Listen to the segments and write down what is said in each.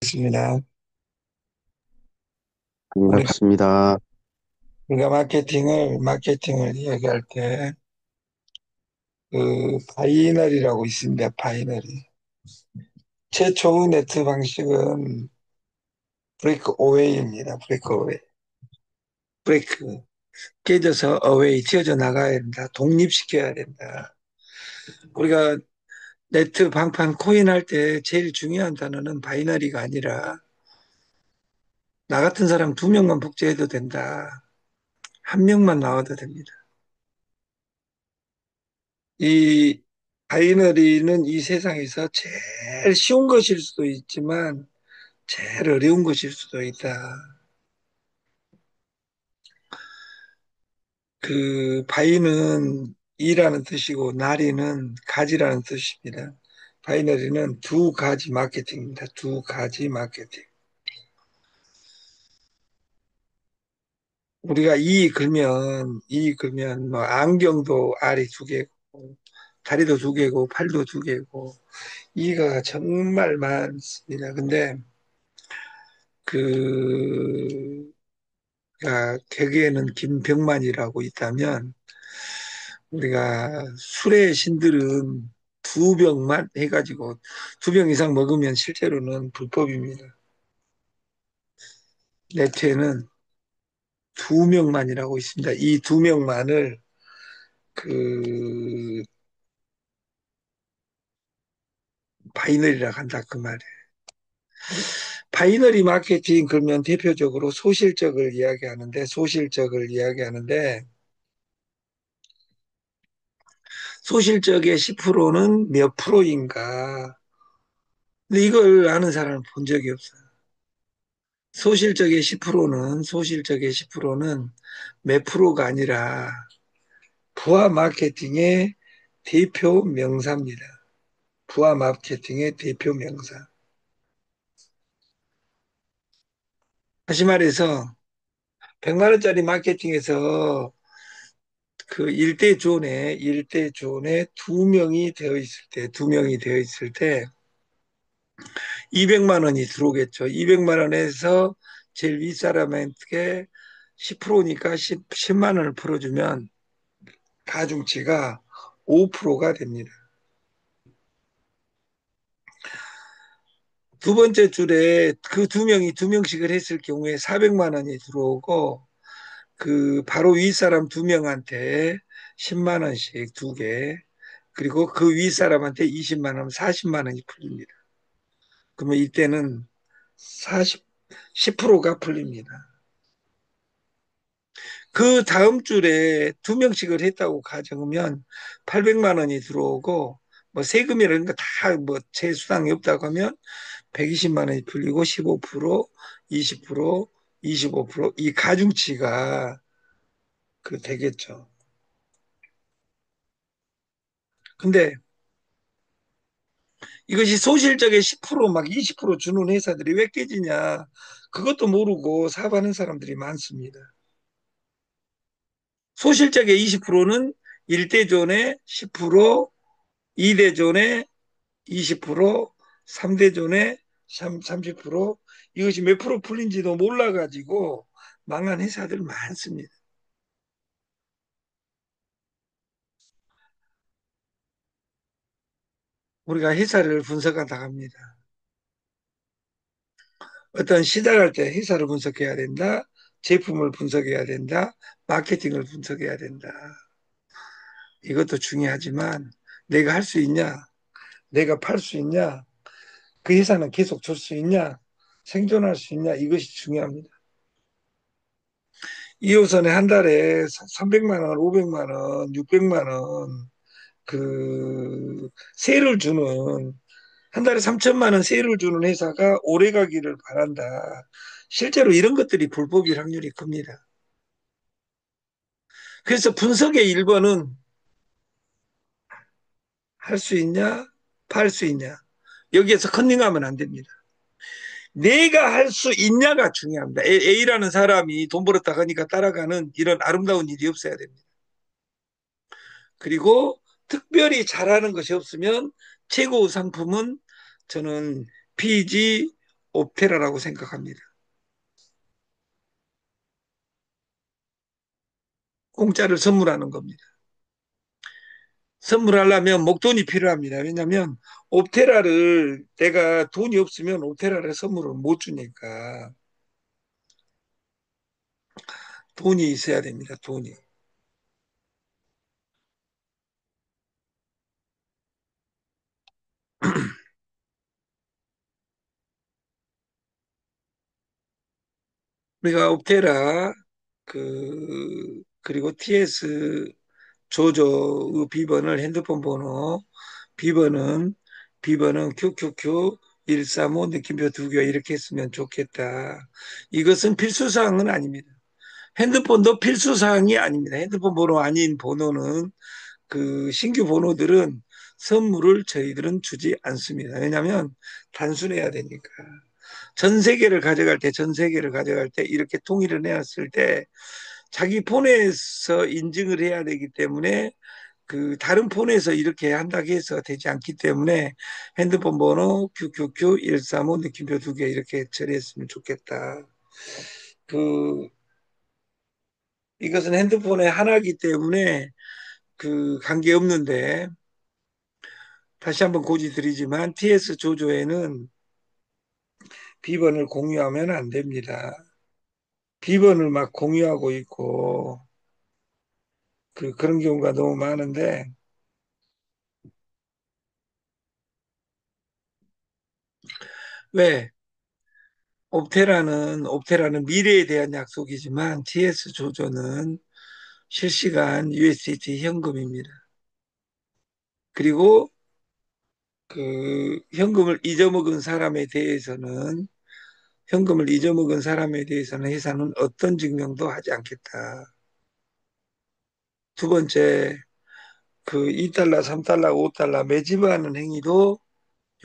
있습니다. 우리가, 반갑습니다. 우리가 마케팅을 이야기할 때, 바이너리라고 있습니다. 바이너리. 최초의 네트 방식은 브레이크 어웨이입니다. 브레이크 어웨이. 브레이크. 깨져서 어웨이, 튀어져 나가야 된다. 독립시켜야 된다. 우리가 네트 방판 코인 할 때 제일 중요한 단어는 바이너리가 아니라, 나 같은 사람 두 명만 복제해도 된다. 한 명만 나와도 됩니다. 이 바이너리는 이 세상에서 제일 쉬운 것일 수도 있지만 제일 어려운 것일 수도 있다. 그 바이는 이라는 뜻이고 나리는 가지라는 뜻입니다. 바이너리는 두 가지 마케팅입니다. 두 가지 마케팅. 우리가 이 걸면 뭐 안경도 알이 두 개고 다리도 두 개고 팔도 두 개고 이가 정말 많습니다. 근데 그 개그에는 김병만이라고 있다면 우리가 술의 신들은 두 병만 해가지고 두 병 이상 먹으면 실제로는 불법입니다. 네트에는 두 명만이라고 있습니다. 이 두 명만을 그 바이너리라 한다 그 말이에요. 바이너리 마케팅 그러면 대표적으로 소실적을 이야기하는데 소실적의 10%는 몇 프로인가? 근데 이걸 아는 사람은 본 적이 없어요. 소실적의 10%는 몇 프로가 아니라 부하 마케팅의 대표 명사입니다. 부하 마케팅의 대표 명사. 다시 말해서 100만 원짜리 마케팅에서 그 일대 존에 두 명이 되어 있을 때 200만 원이 들어오겠죠. 200만 원에서 제일 윗사람에게 10%니까 10만 원을 풀어주면 가중치가 5%가 됩니다. 두 번째 줄에 그 두 명이 두 명씩을 했을 경우에 400만 원이 들어오고 그 바로 윗사람 두 명한테 10만 원씩 두 개, 그리고 그 윗사람한테 20만 원, 40만 원이 풀립니다. 그러면 이때는 40, 10%가 풀립니다. 그 다음 줄에 두 명씩을 했다고 가정하면 800만 원이 들어오고 뭐 세금이라는 거 다 뭐 제수당이 없다고 하면 120만 원이 풀리고 15%, 20%, 25%이 가중치가 그 되겠죠. 근데 이것이 소실적의 10%막 20% 주는 회사들이 왜 깨지냐? 그것도 모르고 사업하는 사람들이 많습니다. 소실적의 20%는 1대존의 10%, 2대존의 20%, 3대존의 30%, 이것이 몇 프로 풀린지도 몰라가지고 망한 회사들 많습니다. 우리가 회사를 분석하다 합니다. 어떤 시작할 때 회사를 분석해야 된다. 제품을 분석해야 된다. 마케팅을 분석해야 된다. 이것도 중요하지만 내가 할 수 있냐? 내가 팔 수 있냐? 그 회사는 계속 줄 수 있냐? 생존할 수 있냐? 이것이 중요합니다. 2호선에 한 달에 300만 원, 500만 원, 600만 원, 세를 주는, 한 달에 3천만 원 세를 주는 회사가 오래 가기를 바란다. 실제로 이런 것들이 불법일 확률이 큽니다. 그래서 분석의 1번은 할 수 있냐, 팔 수 있냐. 여기에서 컨닝하면 안 됩니다. 내가 할 수 있냐가 중요합니다. A라는 사람이 돈 벌었다 하니까 따라가는 이런 아름다운 일이 없어야 됩니다. 그리고 특별히 잘하는 것이 없으면 최고 상품은 저는 PG 옵테라라고 생각합니다. 공짜를 선물하는 겁니다. 선물하려면 목돈이 필요합니다. 왜냐하면 옵테라를 내가 돈이 없으면 옵테라를 선물을 못 주니까 돈이 있어야 됩니다. 돈이. 우리가 옵테라 그리고 TS 조조의 비번을 핸드폰 번호 비번은 QQQ 135 느낌표 두 개 이렇게 쓰면 좋겠다. 이것은 필수사항은 아닙니다. 핸드폰도 필수사항이 아닙니다. 핸드폰 번호 아닌 번호는 그 신규 번호들은 선물을 저희들은 주지 않습니다. 왜냐하면 단순해야 되니까. 전 세계를 가져갈 때 이렇게 통일을 해왔을 때 자기 폰에서 인증을 해야 되기 때문에 그 다른 폰에서 이렇게 한다고 해서 되지 않기 때문에 핸드폰 번호 QQQ 135 느낌표 두 개 이렇게 처리했으면 좋겠다. 그 이것은 핸드폰의 하나이기 때문에 그 관계 없는데 다시 한번 고지 드리지만 TS 조조에는 비번을 공유하면 안 됩니다. 비번을 막 공유하고 있고 그런 경우가 너무 많은데 왜 옵테라는 미래에 대한 약속이지만 TS 조조는 실시간 USDT 현금입니다. 그리고 그 현금을 잊어먹은 사람에 대해서는 회사는 어떤 증명도 하지 않겠다. 두 번째, 그 2달러, 3달러, 5달러 매집하는 행위도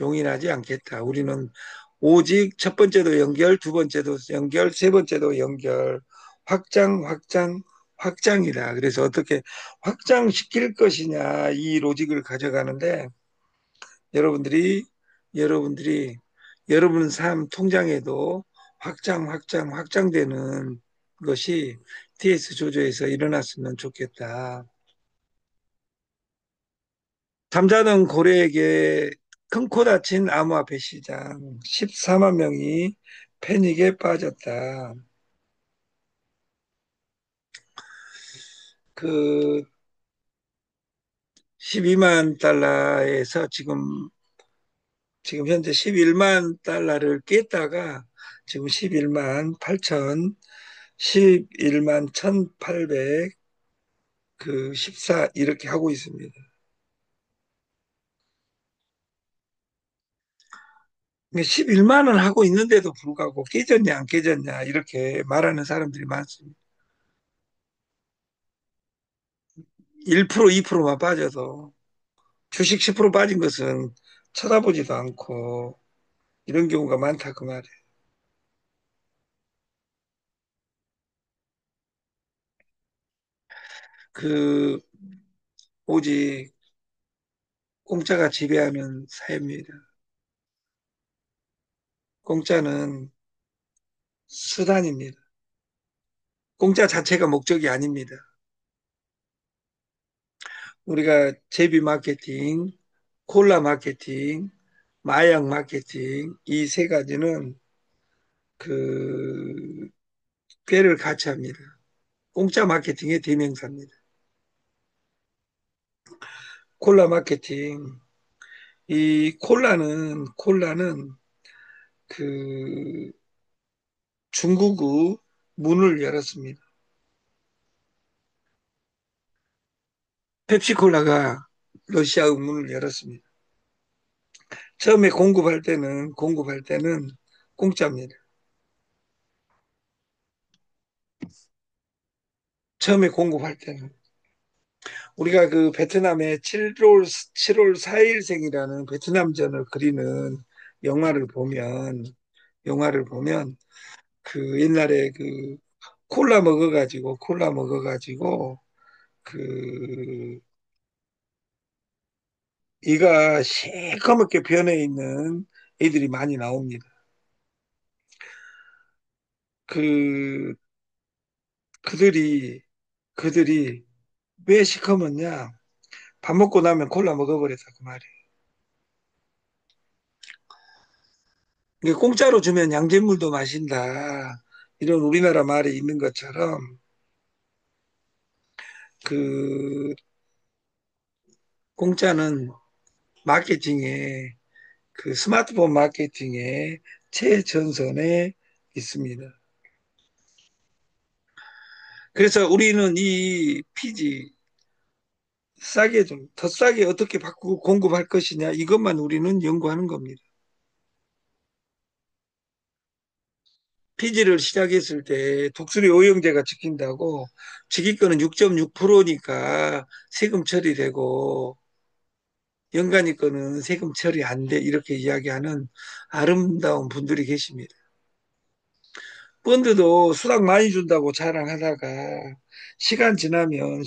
용인하지 않겠다. 우리는 오직 첫 번째도 연결, 두 번째도 연결, 세 번째도 연결, 확장이다. 그래서 어떻게 확장시킬 것이냐, 이 로직을 가져가는데 여러분들이, 여러분들이, 여러분 삶 통장에도 확장되는 것이 TS 조조에서 일어났으면 좋겠다. 잠자는 고래에게 큰 코 다친 암호화폐 시장 14만 명이 패닉에 빠졌다. 그 12만 달러에서 지금 현재 11만 달러를 깼다가 지금 11만 1,800 그 14 이렇게 하고 있습니다. 11만 원 하고 있는데도 불구하고 깨졌냐 안 깨졌냐 이렇게 말하는 사람들이 많습니다. 1% 2%만 빠져도 주식 10% 빠진 것은 쳐다보지도 않고 이런 경우가 많다 그 말이에요. 그 오직 공짜가 지배하는 사회입니다. 공짜는 수단입니다. 공짜 자체가 목적이 아닙니다. 우리가 제비 마케팅, 콜라 마케팅, 마약 마케팅 이 세 가지는 그 꾀를 같이 합니다. 공짜 마케팅의 대명사입니다. 콜라 마케팅 이 콜라는 그 중국의 문을 열었습니다. 펩시콜라가 러시아의 문을 열었습니다. 처음에 공급할 때는 공짜입니다. 처음에 공급할 때는 우리가 그 베트남의 7월 4일생이라는 베트남전을 그리는 영화를 보면 영화를 보면 그 옛날에 그 콜라 먹어가지고 그 이가 시커멓게 변해 있는 애들이 많이 나옵니다. 그 그들이 그들이 왜 시커먼냐? 밥 먹고 나면 콜라 먹어버렸다 그 말이에요. 이게 공짜로 주면 양잿물도 마신다. 이런 우리나라 말이 있는 것처럼 그 공짜는 마케팅에 그 스마트폰 마케팅의 최전선에 있습니다. 그래서 우리는 이 피지 싸게 좀 더 싸게 어떻게 바꾸고 공급할 것이냐 이것만 우리는 연구하는 겁니다. 피지를 시작했을 때 독수리 오형제가 지킨다고 지기권은 6.6%니까 세금 처리되고 연간이 거는 세금 처리 안 돼 이렇게 이야기하는 아름다운 분들이 계십니다. 펀드도 수당 많이 준다고 자랑하다가 시간 지나면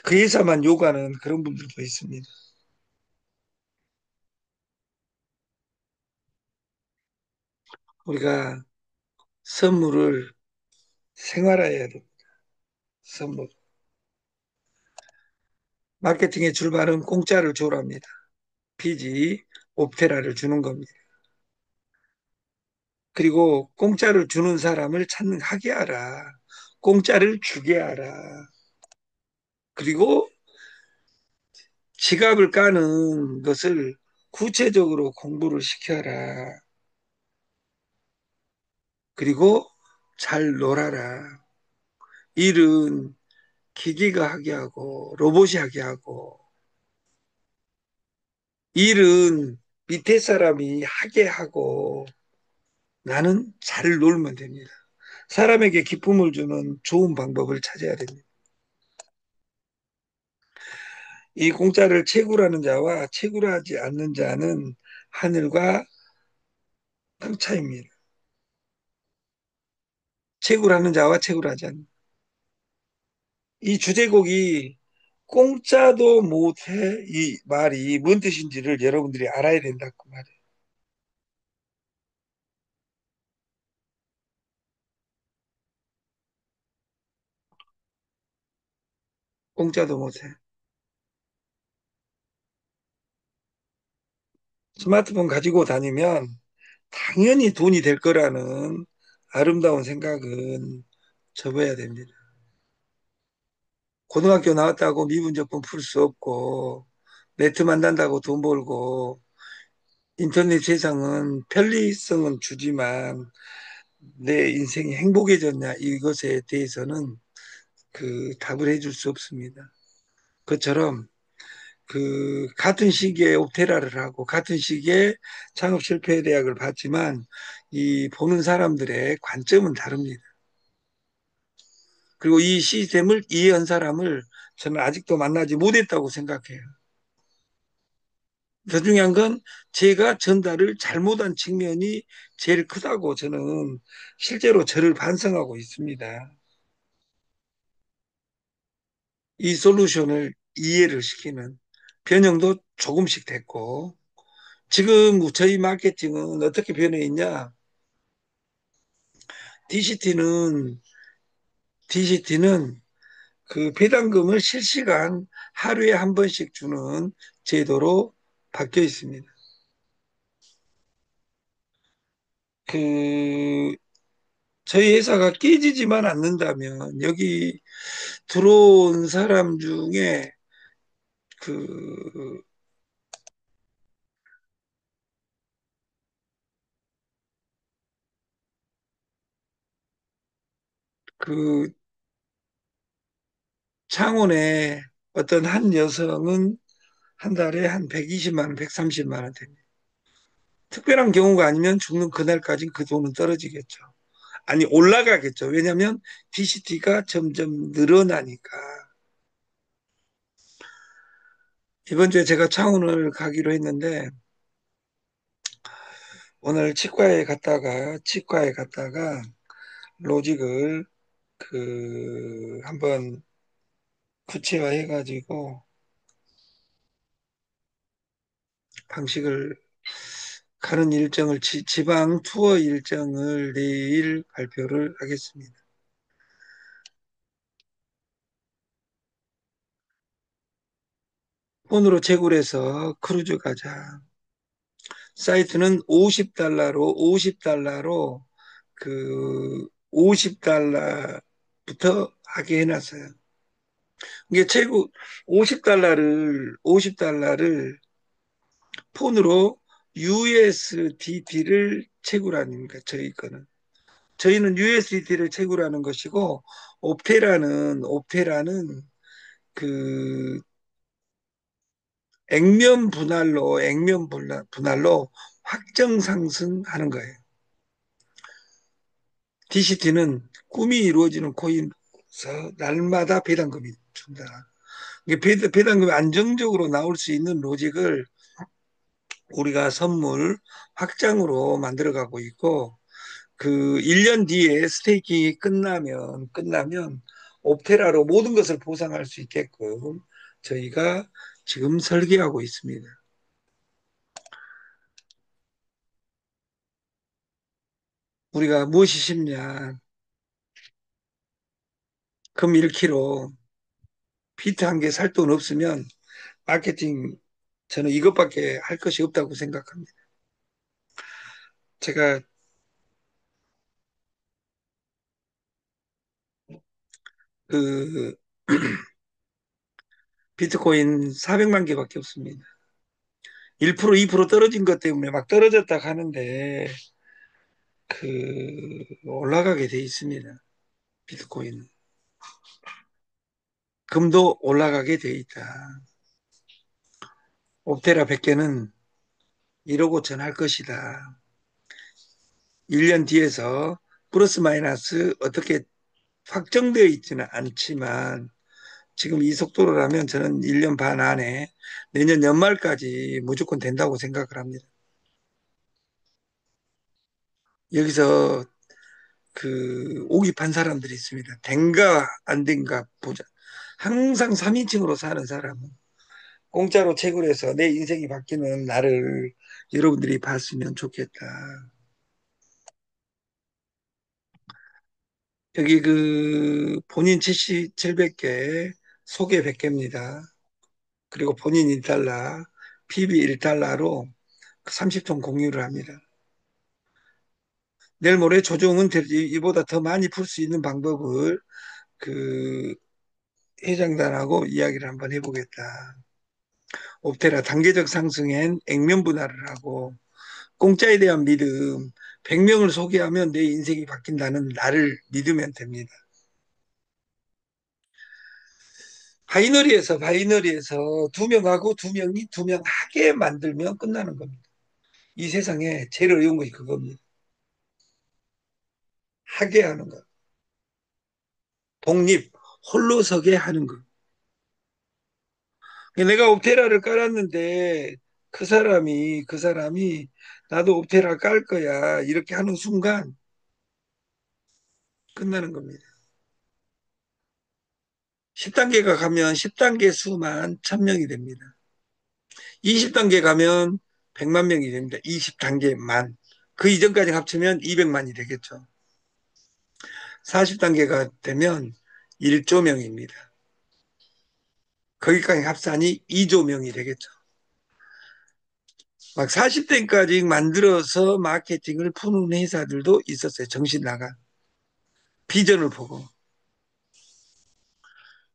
그 회사만 요구하는 그런 분들도 있습니다. 우리가 선물을 생활화해야 됩니다. 선물. 마케팅의 출발은 공짜를 줘랍니다. 피지, 옵테라를 주는 겁니다. 그리고 공짜를 주는 사람을 하게 하라. 공짜를 주게 하라. 그리고 지갑을 까는 것을 구체적으로 공부를 시켜라. 그리고 잘 놀아라. 일은 기계가 하게 하고 로봇이 하게 하고 일은 밑에 사람이 하게 하고 나는 잘 놀면 됩니다. 사람에게 기쁨을 주는 좋은 방법을 찾아야 됩니다. 이 공짜를 채굴하는 자와 채굴하지 않는 자는 하늘과 땅 차이입니다. 채굴하는 자와 채굴하지 않는 이 주제곡이 공짜도 못해 이 말이 뭔 뜻인지를 여러분들이 알아야 된다고 말이에요. 공짜도 못해. 스마트폰 가지고 다니면 당연히 돈이 될 거라는 아름다운 생각은 접어야 됩니다. 고등학교 나왔다고 미분적분 풀 수 없고 네트 만난다고 돈 벌고 인터넷 세상은 편리성은 주지만 내 인생이 행복해졌냐 이것에 대해서는 그 답을 해줄 수 없습니다. 그처럼 그 같은 시기에 옵테라를 하고 같은 시기에 창업실패대학을 봤지만 이 보는 사람들의 관점은 다릅니다. 그리고 이 시스템을 이해한 사람을 저는 아직도 만나지 못했다고 생각해요. 더 중요한 건 제가 전달을 잘못한 측면이 제일 크다고 저는 실제로 저를 반성하고 있습니다. 이 솔루션을 이해를 시키는 변형도 조금씩 됐고 지금 저희 마케팅은 어떻게 변해 있냐? DCT는 DCT는 그 배당금을 실시간 하루에 한 번씩 주는 제도로 바뀌어 있습니다. 그 저희 회사가 깨지지만 않는다면 여기 들어온 사람 중에 그, 그 창원에 어떤 한 여성은 한 달에 한 120만 원, 130만 원 됩니다. 특별한 경우가 아니면 죽는 그날까지 그 돈은 떨어지겠죠. 아니, 올라가겠죠. 왜냐하면 DCT가 점점 늘어나니까. 이번 주에 제가 창원을 가기로 했는데 오늘 치과에 갔다가 로직을 그 한번 구체화해가지고 방식을 가는 일정을 지방 투어 일정을 내일 발표를 하겠습니다. 폰으로 채굴해서 크루즈 가자. 사이트는 50달러로 그 50달러부터 하게 해놨어요. 이게 채굴 50달러를 폰으로 USDT를 채굴하니까 저희 거는 저희는 USDT를 채굴하는 것이고 옵테라는 그 액면 분할로 확정 상승하는 거예요. DCT는 꿈이 이루어지는 코인에서 날마다 배당금이 준다. 이게 배당금이 안정적으로 나올 수 있는 로직을 우리가 선물 확장으로 만들어가고 있고 그 1년 뒤에 스테이킹이 끝나면 옵테라로 모든 것을 보상할 수 있게끔 저희가 지금 설계하고 있습니다. 우리가 무엇이 쉽냐? 금 1kg, 피트 한 개 살 돈 없으면 마케팅 저는 이것밖에 할 것이 없다고 생각합니다. 제가 그 비트코인 400만 개밖에 없습니다. 1% 2% 떨어진 것 때문에 막 떨어졌다 하는데 올라가게 돼 있습니다. 비트코인. 금도 올라가게 돼 있다. 옵테라 100개는 1억 5천 할 것이다. 1년 뒤에서 플러스 마이너스 어떻게 확정되어 있지는 않지만 지금 이 속도로라면 저는 1년 반 안에 내년 연말까지 무조건 된다고 생각을 합니다. 여기서 오기판 사람들이 있습니다. 된가 안 된가 보자. 항상 3인칭으로 사는 사람은 공짜로 채굴해서 내 인생이 바뀌는 나를 여러분들이 봤으면 좋겠다. 여기 본인 700개, 소개 100개입니다. 그리고 본인 1달러, PB 1달러로 30통 공유를 합니다. 내일 모레 조정은 이보다 더 많이 풀 수 있는 방법을 그 회장단하고 이야기를 한번 해보겠다. 옵테라 단계적 상승엔 액면 분할을 하고 공짜에 대한 믿음, 100명을 소개하면 내 인생이 바뀐다는 나를 믿으면 됩니다. 바이너리에서 두 명하고 두 명이 두 명 하게 만들면 끝나는 겁니다. 이 세상에 제일 어려운 것이 그겁니다. 하게 하는 것. 독립, 홀로 서게 하는 것. 내가 옵테라를 깔았는데 그 사람이 나도 옵테라 깔 거야. 이렇게 하는 순간 끝나는 겁니다. 10단계가 가면 10단계 수만 1000명이 됩니다. 20단계 가면 100만 명이 됩니다. 20단계만. 그 이전까지 합치면 200만이 되겠죠. 40단계가 되면 1조 명입니다. 거기까지 합산이 2조 명이 되겠죠. 막 40대까지 만들어서 마케팅을 푸는 회사들도 있었어요. 정신 나간. 비전을 보고.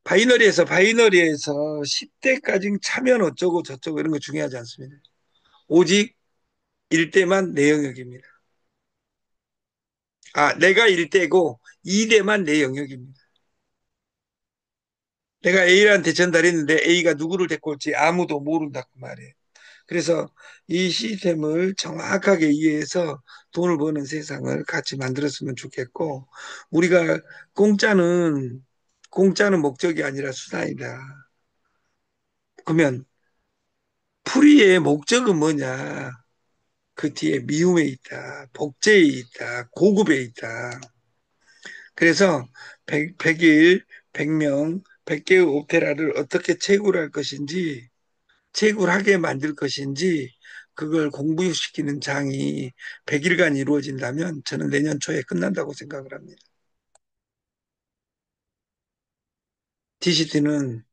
바이너리에서 10대까지 차면 어쩌고 저쩌고 이런 거 중요하지 않습니다. 오직 1대만 내 영역입니다. 내가 1대고 2대만 내 영역입니다. 내가 A한테 전달했는데 A가 누구를 데리고 올지 아무도 모른다고 말이에요. 그래서 이 시스템을 정확하게 이해해서 돈을 버는 세상을 같이 만들었으면 좋겠고, 우리가 공짜는, 공짜는 목적이 아니라 수단이다. 그러면 풀이의 목적은 뭐냐? 그 뒤에 미움에 있다, 복제에 있다, 고급에 있다. 그래서 100일, 100명, 100개의 옵테라를 어떻게 채굴할 것인지, 채굴하게 만들 것인지 그걸 공부시키는 장이 100일간 이루어진다면 저는 내년 초에 끝난다고 생각을 합니다. DCT는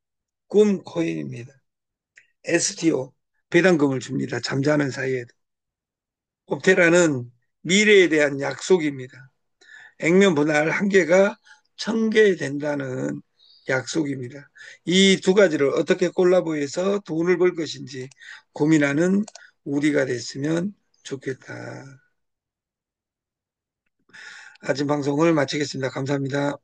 꿈 코인입니다. STO, 배당금을 줍니다. 잠자는 사이에도. 옵테라는 미래에 대한 약속입니다. 액면 분할 한 개가 1000개 된다는 약속입니다. 이 두 가지를 어떻게 콜라보해서 돈을 벌 것인지 고민하는 우리가 됐으면 좋겠다. 아침 방송을 마치겠습니다. 감사합니다.